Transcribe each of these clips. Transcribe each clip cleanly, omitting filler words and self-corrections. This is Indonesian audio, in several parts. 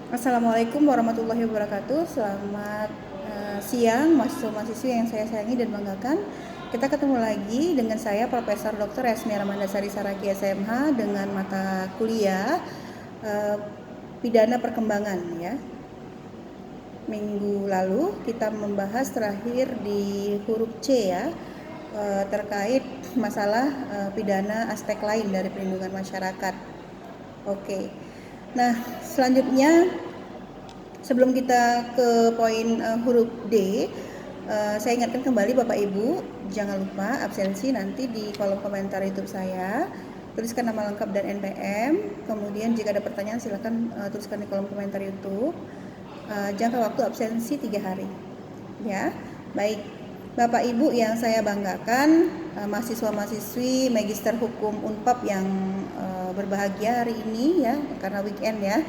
Assalamualaikum warahmatullahi wabarakatuh. Selamat siang mahasiswa-mahasiswi yang saya sayangi dan banggakan. Kita ketemu lagi dengan saya Profesor Dr. Esmi Ramandasari Saragi SMH dengan mata kuliah pidana perkembangan ya. Minggu lalu kita membahas terakhir di huruf C ya, terkait masalah pidana aspek lain dari perlindungan masyarakat. Oke. Nah, selanjutnya sebelum kita ke poin huruf D, saya ingatkan kembali Bapak Ibu, jangan lupa absensi nanti di kolom komentar YouTube saya. Tuliskan nama lengkap dan NPM. Kemudian jika ada pertanyaan silakan tuliskan di kolom komentar YouTube. Jangka waktu absensi 3 hari. Ya, baik. Bapak Ibu yang saya banggakan, mahasiswa-mahasiswi Magister Hukum Unpad yang berbahagia hari ini ya, karena weekend ya.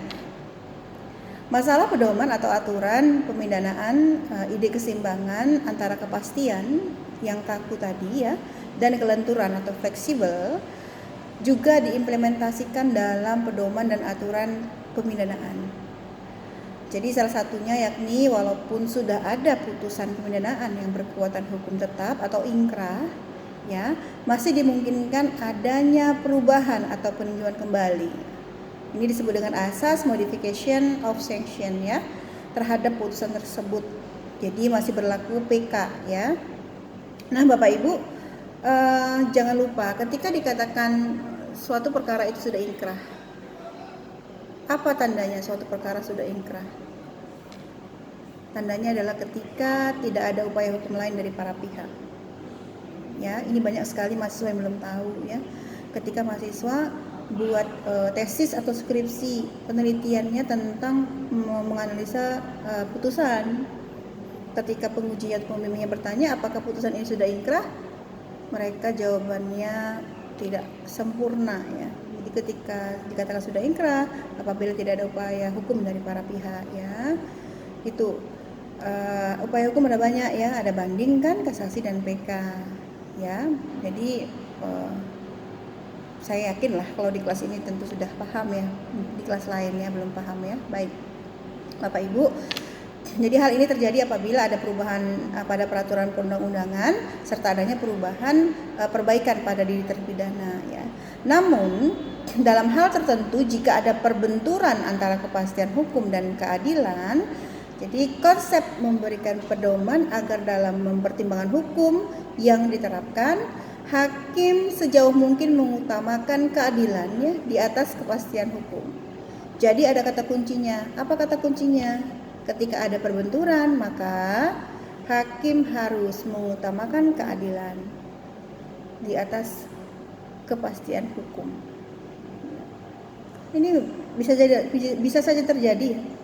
Masalah pedoman atau aturan pemindanaan, ide keseimbangan antara kepastian yang kaku tadi ya dan kelenturan atau fleksibel juga diimplementasikan dalam pedoman dan aturan pemindanaan. Jadi salah satunya yakni walaupun sudah ada putusan pemindanaan yang berkekuatan hukum tetap atau inkrah ya, masih dimungkinkan adanya perubahan atau peninjauan kembali. Ini disebut dengan asas modification of sanction ya terhadap putusan tersebut. Jadi masih berlaku PK ya. Nah, Bapak Ibu, jangan lupa ketika dikatakan suatu perkara itu sudah inkrah, apa tandanya suatu perkara sudah inkrah? Tandanya adalah ketika tidak ada upaya hukum lain dari para pihak. Ya, ini banyak sekali mahasiswa yang belum tahu ya. Ketika mahasiswa buat tesis atau skripsi penelitiannya tentang menganalisa putusan, ketika penguji atau pembimbingnya bertanya apakah putusan ini sudah inkrah, mereka jawabannya tidak sempurna ya. Jadi ketika dikatakan sudah inkrah apabila tidak ada upaya hukum dari para pihak ya, itu upaya hukum ada banyak ya, ada banding kan, kasasi dan PK ya. Jadi saya yakin lah kalau di kelas ini tentu sudah paham ya, di kelas lainnya belum paham ya. Baik Bapak Ibu, jadi hal ini terjadi apabila ada perubahan pada peraturan perundang-undangan serta adanya perubahan perbaikan pada diri terpidana ya. Namun dalam hal tertentu jika ada perbenturan antara kepastian hukum dan keadilan, jadi konsep memberikan pedoman agar dalam mempertimbangkan hukum yang diterapkan, hakim sejauh mungkin mengutamakan keadilannya di atas kepastian hukum. Jadi ada kata kuncinya. Apa kata kuncinya? Ketika ada perbenturan, maka hakim harus mengutamakan keadilan di atas kepastian hukum. Ini bisa saja terjadi.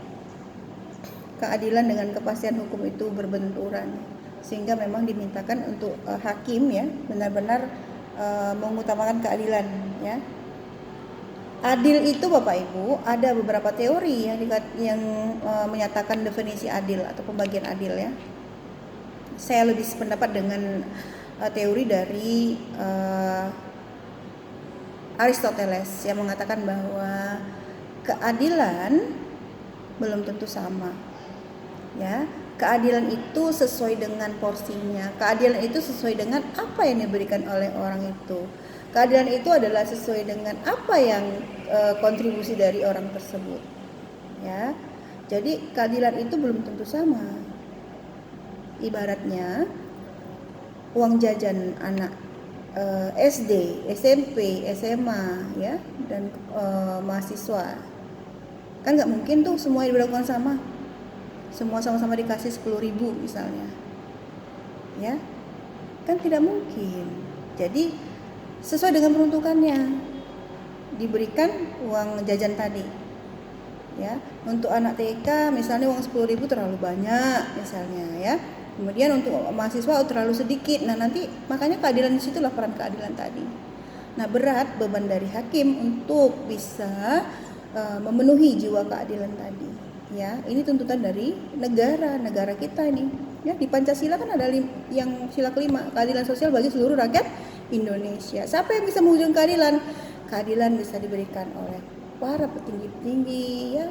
Keadilan dengan kepastian hukum itu berbenturan, sehingga memang dimintakan untuk hakim ya benar-benar mengutamakan keadilan ya. Adil itu Bapak Ibu ada beberapa teori ya yang menyatakan definisi adil atau pembagian adil ya. Saya lebih sependapat dengan teori dari Aristoteles yang mengatakan bahwa keadilan belum tentu sama. Ya, keadilan itu sesuai dengan porsinya. Keadilan itu sesuai dengan apa yang diberikan oleh orang itu. Keadilan itu adalah sesuai dengan apa yang kontribusi dari orang tersebut. Ya. Jadi keadilan itu belum tentu sama. Ibaratnya uang jajan anak SD, SMP, SMA ya dan mahasiswa. Kan nggak mungkin tuh semua diberlakukan sama. Semua sama-sama dikasih 10.000 misalnya. Ya. Kan tidak mungkin. Jadi sesuai dengan peruntukannya diberikan uang jajan tadi. Ya, untuk anak TK misalnya uang 10.000 terlalu banyak misalnya ya. Kemudian untuk mahasiswa terlalu sedikit. Nah, nanti makanya keadilan di situlah peran keadilan tadi. Nah, berat beban dari hakim untuk bisa memenuhi jiwa keadilan tadi. Ya, ini tuntutan dari negara kita ini. Ya, di Pancasila kan ada yang sila kelima, keadilan sosial bagi seluruh rakyat Indonesia. Siapa yang bisa mewujudkan keadilan? Keadilan bisa diberikan oleh para petinggi-petinggi ya,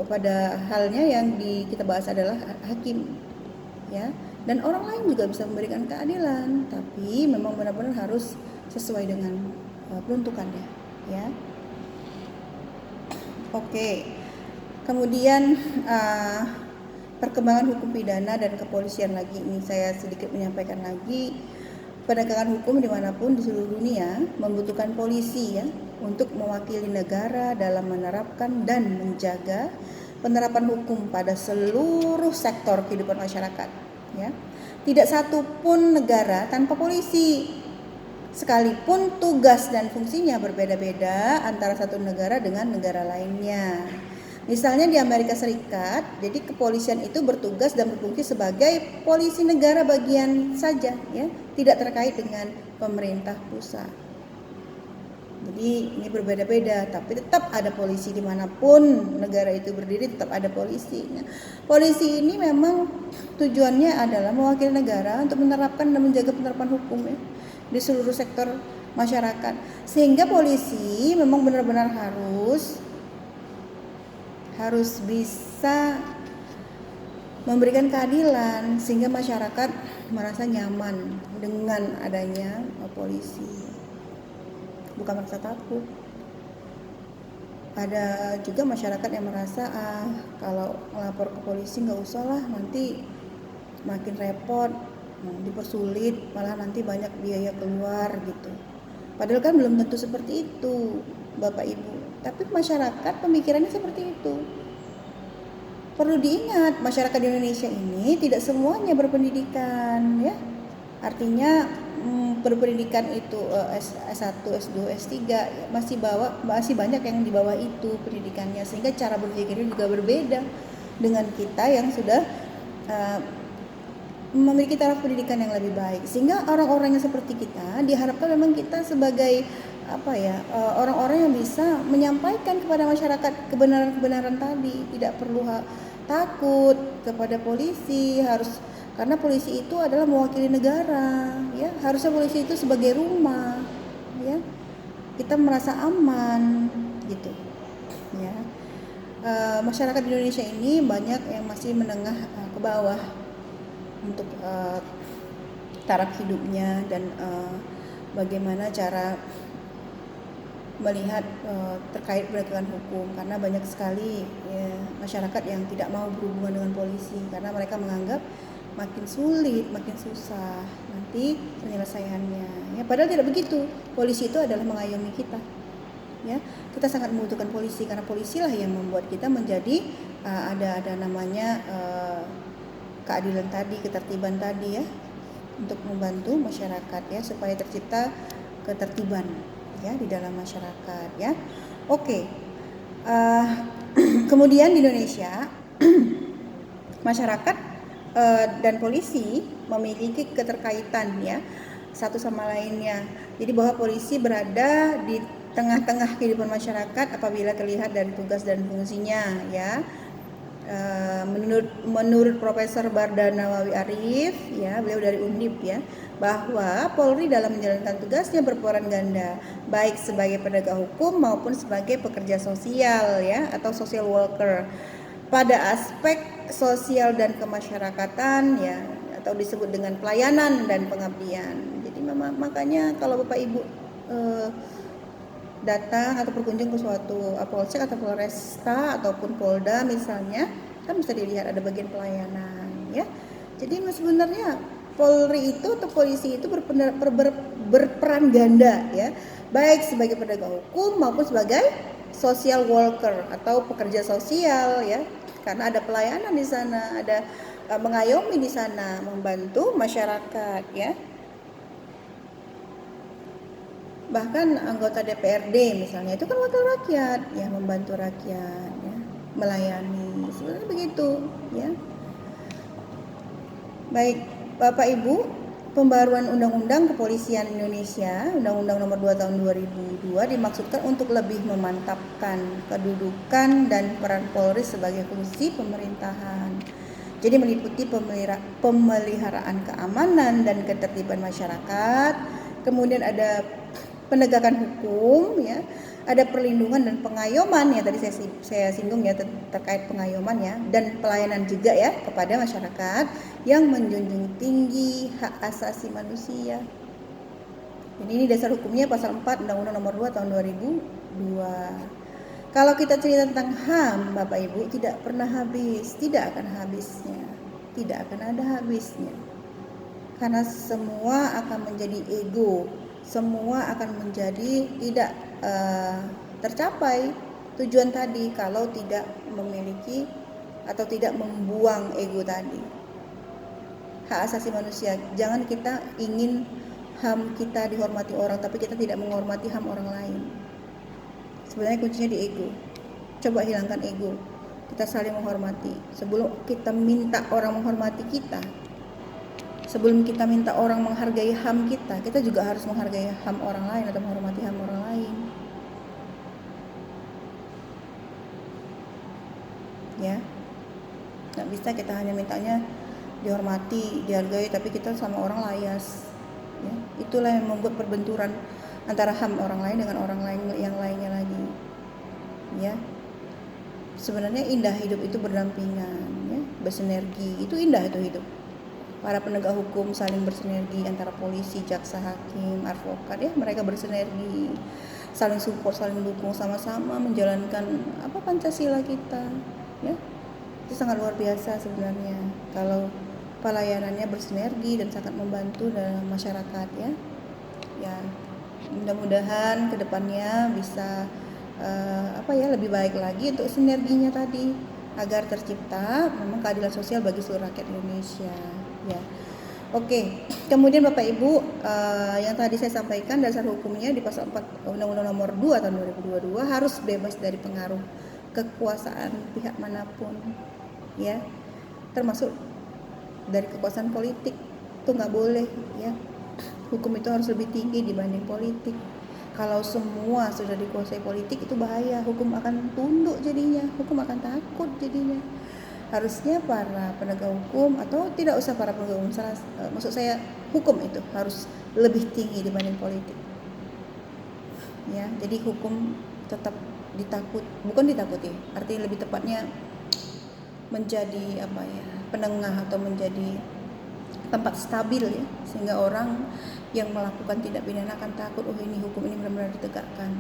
pada halnya yang kita bahas adalah hakim ya, dan orang lain juga bisa memberikan keadilan, tapi memang benar-benar harus sesuai dengan peruntukannya ya. Oke. Kemudian perkembangan hukum pidana dan kepolisian lagi, ini saya sedikit menyampaikan lagi. Penegakan hukum dimanapun di seluruh dunia membutuhkan polisi ya, untuk mewakili negara dalam menerapkan dan menjaga penerapan hukum pada seluruh sektor kehidupan masyarakat ya. Tidak satu pun negara tanpa polisi, sekalipun tugas dan fungsinya berbeda-beda antara satu negara dengan negara lainnya. Misalnya di Amerika Serikat, jadi kepolisian itu bertugas dan berfungsi sebagai polisi negara bagian saja ya, tidak terkait dengan pemerintah pusat. Jadi ini berbeda-beda, tapi tetap ada polisi dimanapun negara itu berdiri, tetap ada polisi. Nah, polisi ini memang tujuannya adalah mewakili negara untuk menerapkan dan menjaga penerapan hukum ya, di seluruh sektor masyarakat. Sehingga polisi memang benar-benar harus bisa memberikan keadilan sehingga masyarakat merasa nyaman dengan adanya polisi, bukan merasa takut. Ada juga masyarakat yang merasa kalau melapor ke polisi nggak usah lah, nanti makin repot, dipersulit, malah nanti banyak biaya keluar gitu. Padahal kan belum tentu seperti itu Bapak Ibu, tapi masyarakat pemikirannya seperti itu. Perlu diingat, masyarakat di Indonesia ini tidak semuanya berpendidikan ya. Artinya berpendidikan itu S1, S2, S3 masih banyak yang di bawah itu pendidikannya, sehingga cara berpikirnya juga berbeda dengan kita yang sudah memiliki taraf pendidikan yang lebih baik. Sehingga orang-orang yang seperti kita diharapkan memang kita sebagai orang-orang yang bisa menyampaikan kepada masyarakat kebenaran-kebenaran tadi, tidak perlu takut kepada polisi, karena polisi itu adalah mewakili negara ya, harusnya polisi itu sebagai rumah ya, kita merasa aman gitu ya. Masyarakat di Indonesia ini banyak yang masih menengah ke bawah untuk taraf hidupnya dan bagaimana cara melihat terkait penegakan hukum, karena banyak sekali ya, masyarakat yang tidak mau berhubungan dengan polisi karena mereka menganggap makin sulit, makin susah nanti penyelesaiannya ya, padahal tidak begitu. Polisi itu adalah mengayomi kita ya, kita sangat membutuhkan polisi karena polisilah yang membuat kita menjadi ada namanya keadilan tadi, ketertiban tadi ya, untuk membantu masyarakat ya, supaya tercipta ketertiban ya di dalam masyarakat ya. Oke. Kemudian di Indonesia masyarakat dan polisi memiliki keterkaitan ya satu sama lainnya. Jadi bahwa polisi berada di tengah-tengah kehidupan masyarakat apabila terlihat dari tugas dan fungsinya ya. Menurut Profesor Bardanawawi Arif ya, beliau dari Undip ya, bahwa Polri dalam menjalankan tugasnya berperan ganda, baik sebagai penegak hukum maupun sebagai pekerja sosial ya, atau social worker pada aspek sosial dan kemasyarakatan ya, atau disebut dengan pelayanan dan pengabdian. Jadi makanya kalau Bapak Ibu datang atau berkunjung ke suatu Polsek atau Polresta ataupun Polda misalnya, kan bisa dilihat ada bagian pelayanan ya. Jadi sebenarnya Polri itu atau polisi itu berperan ganda ya, baik sebagai penegak hukum maupun sebagai social worker atau pekerja sosial ya, karena ada pelayanan di sana, ada mengayomi di sana, membantu masyarakat ya. Bahkan anggota DPRD misalnya itu kan wakil rakyat ya, membantu rakyat ya, melayani, sebenarnya begitu ya. Baik Bapak Ibu, pembaruan Undang-Undang Kepolisian Indonesia, Undang-Undang Nomor 2 Tahun 2002 dimaksudkan untuk lebih memantapkan kedudukan dan peran Polri sebagai fungsi pemerintahan. Jadi meliputi pemeliharaan keamanan dan ketertiban masyarakat, kemudian ada penegakan hukum ya, ada perlindungan dan pengayoman ya, tadi saya singgung ya terkait pengayoman ya, dan pelayanan juga ya kepada masyarakat yang menjunjung tinggi hak asasi manusia. Jadi ini dasar hukumnya pasal 4 Undang-Undang Nomor 2 Tahun 2002. Kalau kita cerita tentang HAM, Bapak Ibu, tidak pernah habis, tidak akan habisnya, tidak akan ada habisnya. Karena semua akan menjadi ego, semua akan menjadi tidak tercapai tujuan tadi kalau tidak memiliki atau tidak membuang ego tadi. Hak asasi manusia, jangan kita ingin HAM kita dihormati orang tapi kita tidak menghormati HAM orang lain. Sebenarnya kuncinya di ego. Coba hilangkan ego, kita saling menghormati. Sebelum kita minta orang menghormati kita, sebelum kita minta orang menghargai HAM kita juga harus menghargai HAM orang lain atau menghormati HAM orang lain. Ya, nggak bisa kita hanya mintanya dihormati, dihargai, tapi kita sama orang layas. Ya, itulah yang membuat perbenturan antara HAM orang lain dengan orang lain yang lainnya lagi. Ya, sebenarnya indah hidup itu berdampingan, ya, bersinergi. Itu indah itu hidup. Para penegak hukum saling bersinergi antara polisi, jaksa, hakim, advokat, ya mereka bersinergi, saling support, saling dukung, sama-sama menjalankan Pancasila kita, ya. Itu sangat luar biasa sebenarnya kalau pelayanannya bersinergi dan sangat membantu dalam masyarakat, ya. Ya, mudah-mudahan kedepannya bisa lebih baik lagi untuk sinerginya tadi agar tercipta memang keadilan sosial bagi seluruh rakyat Indonesia. Ya, oke. Kemudian Bapak Ibu, yang tadi saya sampaikan dasar hukumnya di pasal 4 Undang-Undang Nomor 2 Tahun 2022 harus bebas dari pengaruh kekuasaan pihak manapun, ya, termasuk dari kekuasaan politik. Itu nggak boleh, ya. Hukum itu harus lebih tinggi dibanding politik. Kalau semua sudah dikuasai politik itu bahaya, hukum akan tunduk jadinya, hukum akan takut jadinya. Harusnya para penegak hukum atau tidak usah para penegak hukum, maksud saya hukum itu harus lebih tinggi dibanding politik. Ya, jadi hukum tetap bukan ditakuti, artinya lebih tepatnya menjadi penengah atau menjadi tempat stabil, ya, sehingga orang yang melakukan tindak pidana akan takut, ini hukum ini benar-benar ditegakkan.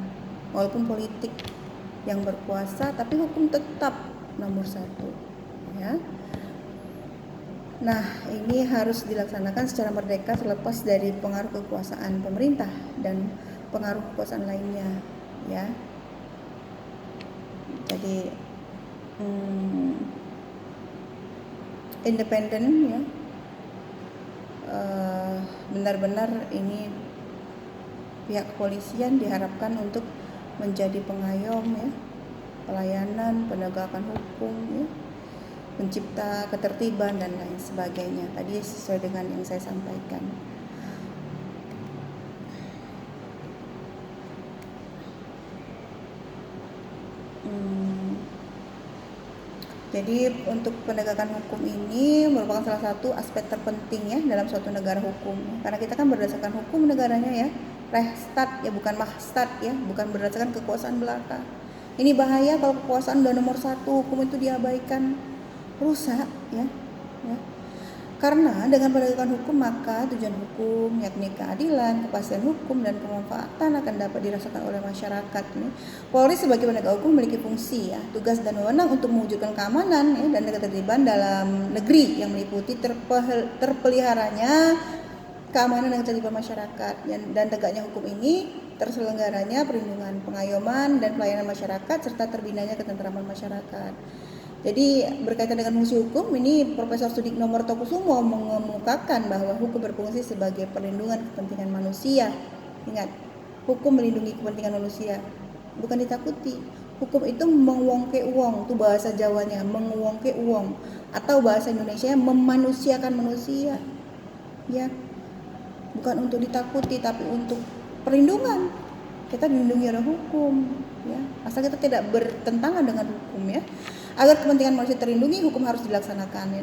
Walaupun politik yang berkuasa, tapi hukum tetap nomor 1. Ya. Nah, ini harus dilaksanakan secara merdeka terlepas dari pengaruh kekuasaan pemerintah dan pengaruh kekuasaan lainnya, ya. Jadi independen, ya. Benar-benar ini pihak kepolisian diharapkan untuk menjadi pengayom, ya, pelayanan, penegakan hukum, ya, pencipta ketertiban dan lain sebagainya. Tadi sesuai dengan yang saya sampaikan. Jadi untuk penegakan hukum ini merupakan salah satu aspek terpenting, ya, dalam suatu negara hukum. Karena kita kan berdasarkan hukum negaranya, ya, Rechtsstaat, ya, bukan Machtsstaat, ya, bukan berdasarkan kekuasaan belaka. Ini bahaya kalau kekuasaan udah nomor 1, hukum itu diabaikan, rusak, ya. Karena dengan penegakan hukum maka tujuan hukum, yakni keadilan, kepastian hukum, dan kemanfaatan akan dapat dirasakan oleh masyarakat. Polri sebagai penegak hukum memiliki fungsi, ya, tugas dan wewenang untuk mewujudkan keamanan, ya, dan ketertiban dalam negeri yang meliputi terpeliharanya keamanan dan ketertiban masyarakat, dan tegaknya hukum ini terselenggaranya perlindungan, pengayoman, dan pelayanan masyarakat serta terbinanya ketentraman masyarakat. Jadi berkaitan dengan fungsi hukum ini, Profesor Sudikno Mertokusumo mengemukakan bahwa hukum berfungsi sebagai perlindungan kepentingan manusia. Ingat, hukum melindungi kepentingan manusia, bukan ditakuti. Hukum itu menguongke uang, itu bahasa Jawanya, menguongke uang, atau bahasa Indonesia memanusiakan manusia. Ya, bukan untuk ditakuti tapi untuk perlindungan. Kita dilindungi oleh hukum, ya, asal kita tidak bertentangan dengan hukum, ya. Agar kepentingan manusia terlindungi, hukum harus dilaksanakan, ya.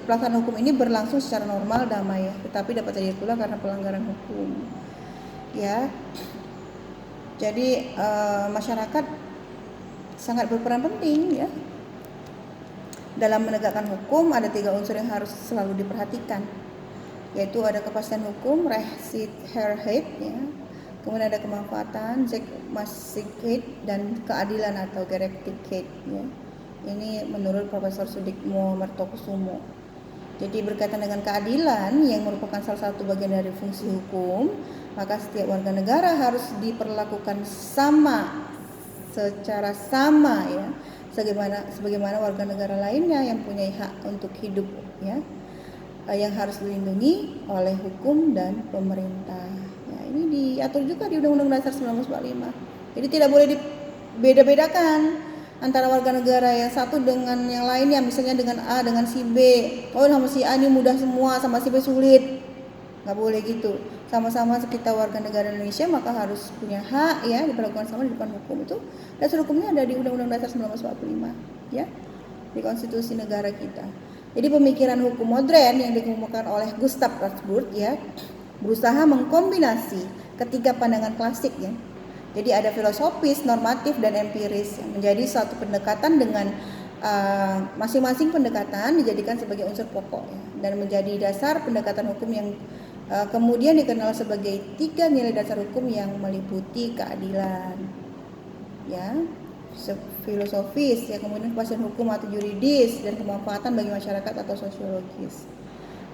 Pelaksanaan hukum ini berlangsung secara normal, damai, ya, tetapi dapat terjadi pula karena pelanggaran hukum, ya. Jadi masyarakat sangat berperan penting ya dalam menegakkan hukum. Ada 3 unsur yang harus selalu diperhatikan, yaitu ada kepastian hukum, Rechtssicherheit ya, kemudian ada kemanfaatan, Zweckmäßigkeit, dan keadilan atau Gerechtigkeit ya. Ini menurut Profesor Sudikmo Mertokusumo. Jadi berkaitan dengan keadilan yang merupakan salah satu bagian dari fungsi hukum, maka setiap warga negara harus diperlakukan sama, secara sama ya, sebagaimana warga negara lainnya yang punya hak untuk hidup ya, yang harus dilindungi oleh hukum dan pemerintah. Ya, ini diatur juga di Undang-Undang Dasar 1945. Jadi tidak boleh dibeda-bedakan antara warga negara yang satu dengan yang lainnya, misalnya dengan A dengan si B. Oh, sama si A ini mudah semua, sama si B sulit. Nggak boleh gitu. Sama-sama kita warga negara Indonesia, maka harus punya hak ya, diperlakukan sama di depan hukum. Itu dasar hukumnya ada di Undang-Undang Dasar 1945 ya, di konstitusi negara kita. Jadi pemikiran hukum modern yang dikemukakan oleh Gustav Rathbun ya, berusaha mengkombinasi ketiga pandangan klasik ya. Jadi ada filosofis, normatif, dan empiris yang menjadi suatu pendekatan dengan masing-masing pendekatan dijadikan sebagai unsur pokok ya, dan menjadi dasar pendekatan hukum yang kemudian dikenal sebagai 3 nilai dasar hukum yang meliputi keadilan ya, filosofis ya, kemudian kepastian hukum atau yuridis, dan kemanfaatan bagi masyarakat atau sosiologis.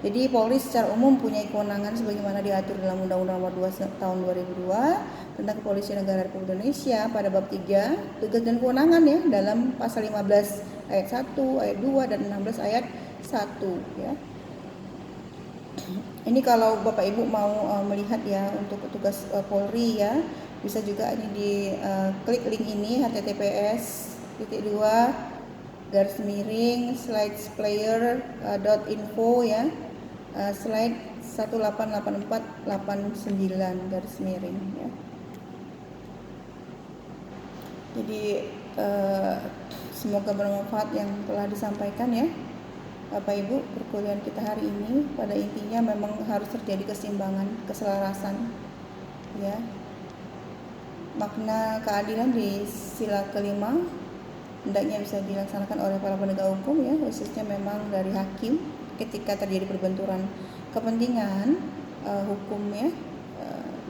Jadi Polri secara umum punya kewenangan sebagaimana diatur dalam Undang-Undang Nomor 2 Tahun 2002 tentang Kepolisian Negara Republik Indonesia pada bab 3 tugas dan kewenangan ya, dalam pasal 15 ayat 1, ayat 2, dan 16 ayat 1 ya. Ini kalau Bapak Ibu mau melihat ya untuk petugas Polri ya, bisa juga ini di klik link ini https://slides-player.info ya, slide 188489 ya. Jadi semoga bermanfaat yang telah disampaikan ya Bapak Ibu. Perkuliahan kita hari ini pada intinya memang harus terjadi keseimbangan, keselarasan ya. Makna keadilan di sila kelima hendaknya bisa dilaksanakan oleh para penegak hukum ya, khususnya memang dari hakim ketika terjadi perbenturan kepentingan hukum ya,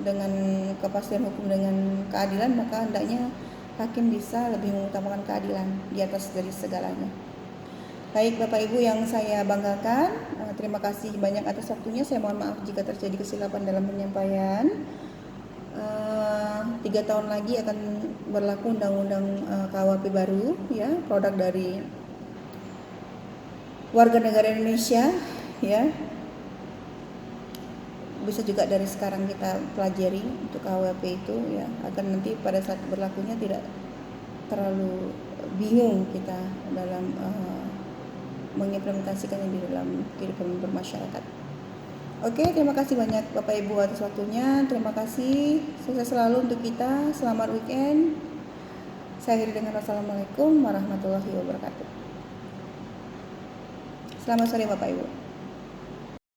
dengan kepastian hukum dengan keadilan, maka hendaknya hakim bisa lebih mengutamakan keadilan di atas dari segalanya. Baik Bapak Ibu yang saya banggakan, terima kasih banyak atas waktunya. Saya mohon maaf jika terjadi kesilapan dalam penyampaian. 3 tahun lagi akan berlaku Undang-Undang KUHP baru ya, produk dari warga negara Indonesia ya. Bisa juga dari sekarang kita pelajari untuk KUHP itu ya, agar nanti pada saat berlakunya tidak terlalu bingung kita dalam mengimplementasikannya di dalam kehidupan bermasyarakat. Oke, terima kasih banyak Bapak Ibu atas waktunya. Terima kasih. Sukses selalu untuk kita. Selamat weekend. Saya akhiri dengan wassalamualaikum warahmatullahi wabarakatuh. Selamat sore Bapak Ibu.